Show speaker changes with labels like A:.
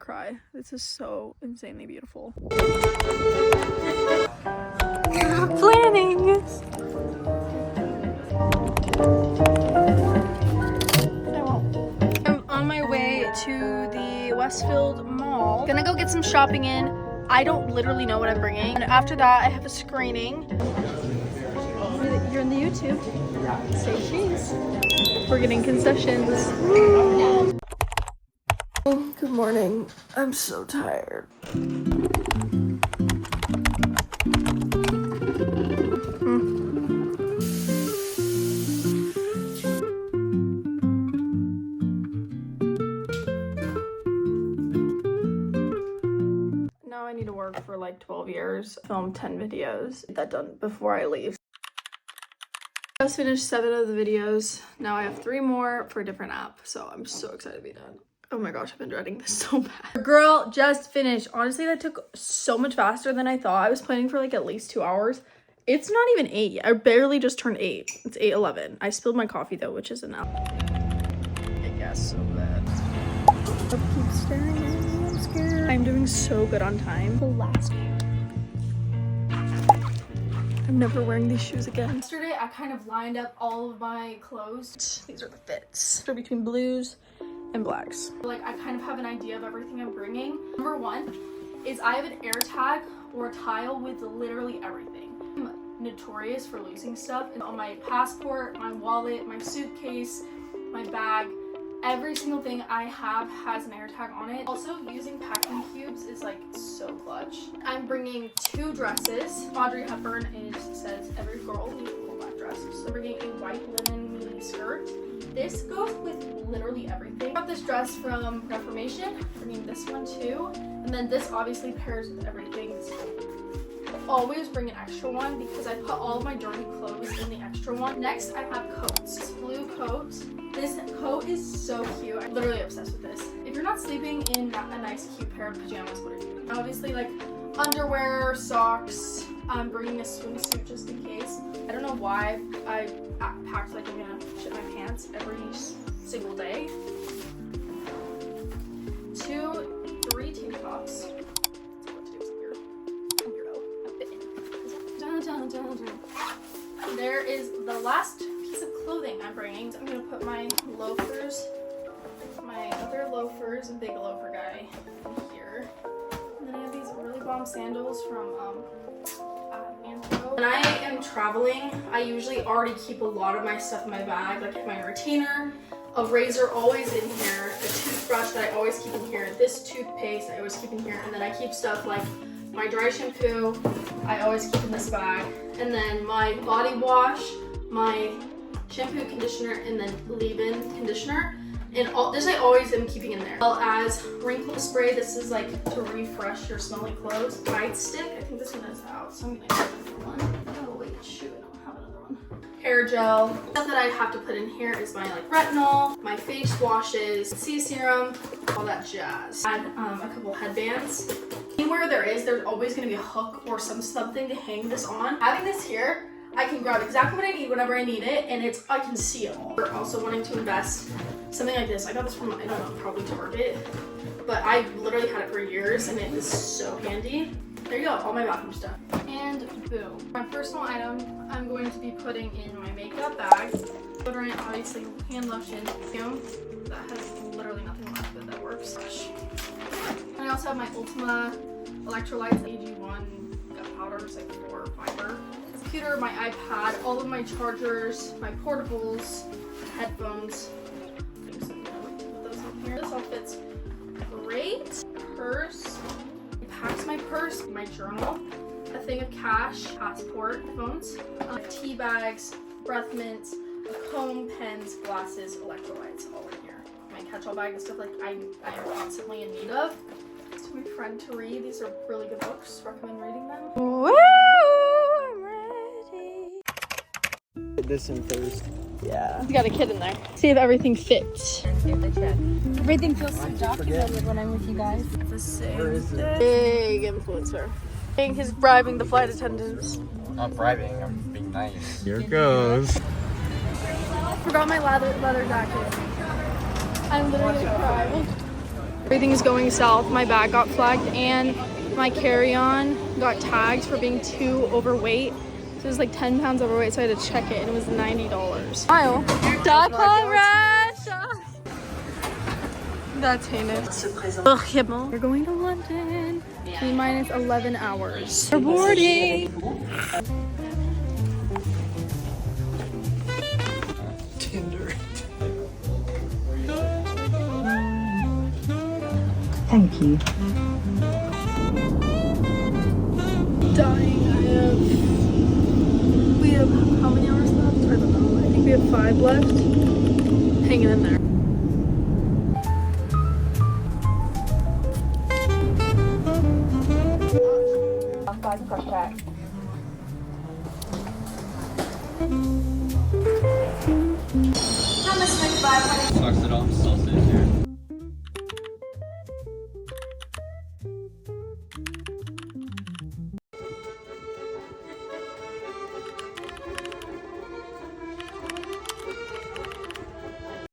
A: cry. This is so insanely beautiful. Planning. I'm on my way to the Westfield Mall. Gonna go get some shopping in. I don't literally know what I'm bringing. And after that, I have a screening. You're in the YouTube. Say cheese. We're getting concessions. Good morning. I'm so tired. Now I need to work for like 12 years, film 10 videos, get that done before I leave. I just finished 7 of the videos. Now I have 3 more for a different app, so I'm so excited to be done. Oh my gosh, I've been dreading this so bad. Girl, just finished. Honestly, that took so much faster than I thought. I was planning for like at least 2 hours. It's not even 8. I barely just turned 8. It's 8:11. I spilled my coffee though, which isn't out. It got so bad. I keep staring at me. I'm scared. I'm doing so good on time. The last one. I'm never wearing these shoes again. Yesterday, I kind of lined up all of my clothes. These are the fits. They're between blues and blacks. Like, I kind of have an idea of everything I'm bringing. Number 1 is I have an air tag or a tile with literally everything. I'm notorious for losing stuff. And on my passport, my wallet, my suitcase, my bag, every single thing I have has an air tag on it. Also, using packing cubes is like so clutch. I'm bringing 2 dresses. Audrey Hepburn says every girl needs a little black dress. So I'm bringing a white linen mini skirt. This goes with literally everything. I got this dress from Reformation. I'm bringing this one too. And then this obviously pairs with everything. I always bring an extra one because I put all of my dirty clothes in the extra one. Next, I have coats. This blue coat. This coat is so cute. I'm literally obsessed with this. If you're not sleeping in a nice cute pair of pajamas, what are you doing? Obviously, like underwear, socks. I'm bringing a swimsuit just in case. I don't know why I packed like I'm gonna shit my pants every single day. 2, 3 tank tops. There is the last piece of clothing I'm bringing. So I'm gonna put my loafers, my other loafers, and big loafer guy here. And then I have these really bomb sandals from Manto. When I am traveling, I usually already keep a lot of my stuff in my bag, like my retainer, a razor always in here, a toothbrush that I always keep in here, this toothpaste I always keep in here, and then I keep stuff like my dry shampoo, I always keep in this bag, and then my body wash, my shampoo, conditioner, and then leave-in conditioner, and all this I always am keeping in there. As well as wrinkle spray. This is like to refresh your smelly clothes. Tide stick. I think this one is out, so I'm gonna get another one. Oh wait, shoot, I don't have another one. Hair gel. Stuff that I have to put in here is my like retinol, my face washes, C serum, all that jazz. Add a couple headbands. Anywhere there's always going to be a hook or something to hang this on. Having this here, I can grab exactly what I need whenever I need it, and I can see it all. We're also wanting to invest something like this. I got this from, I don't know, probably Target, but I literally had it for years, and it is so handy. There you go, all my bathroom stuff. And boom. My personal item, I'm going to be putting in my makeup bag. Deodorant, obviously, hand lotion, perfume. That has literally nothing left, but that works. And I also have my Ultima electrolytes, AG1 gut powders, like 4 fiber. Computer, my iPad, all of my chargers, my portables, headphones. Put those in here. This all fits great. Purse. It packs my purse, my journal, a thing of cash, passport, phones, tea bags, breath mints, a comb, pens, glasses, electrolytes, all in here. My catch-all bag and stuff like I am constantly in need of. To my friend to read. These are really good books. Recommend reading them. Woo! I'm ready.
B: Get this in first.
A: Yeah. You got a kid in there. See if everything fits.
C: Everything feels so documented when I'm with you guys.
A: The same. Big influencer. I think he's bribing the flight attendants.
B: I'm not bribing, I'm being nice. Here it goes.
A: Forgot my leather jacket. I'm literally crying. Everything's going south. My bag got flagged and my carry-on got tagged for being too overweight. So it was like 10 pounds overweight, so I had to check it and it was $90. Smile. Chocolate rush! That's heinous. We're going to London. T-minus 11 hours. We're boarding.
B: Tinder.
D: Thank you.
A: Dying. We have how many hours left? I don't know. I think we have 5 left. Hanging in there.
B: Sausage off sausage.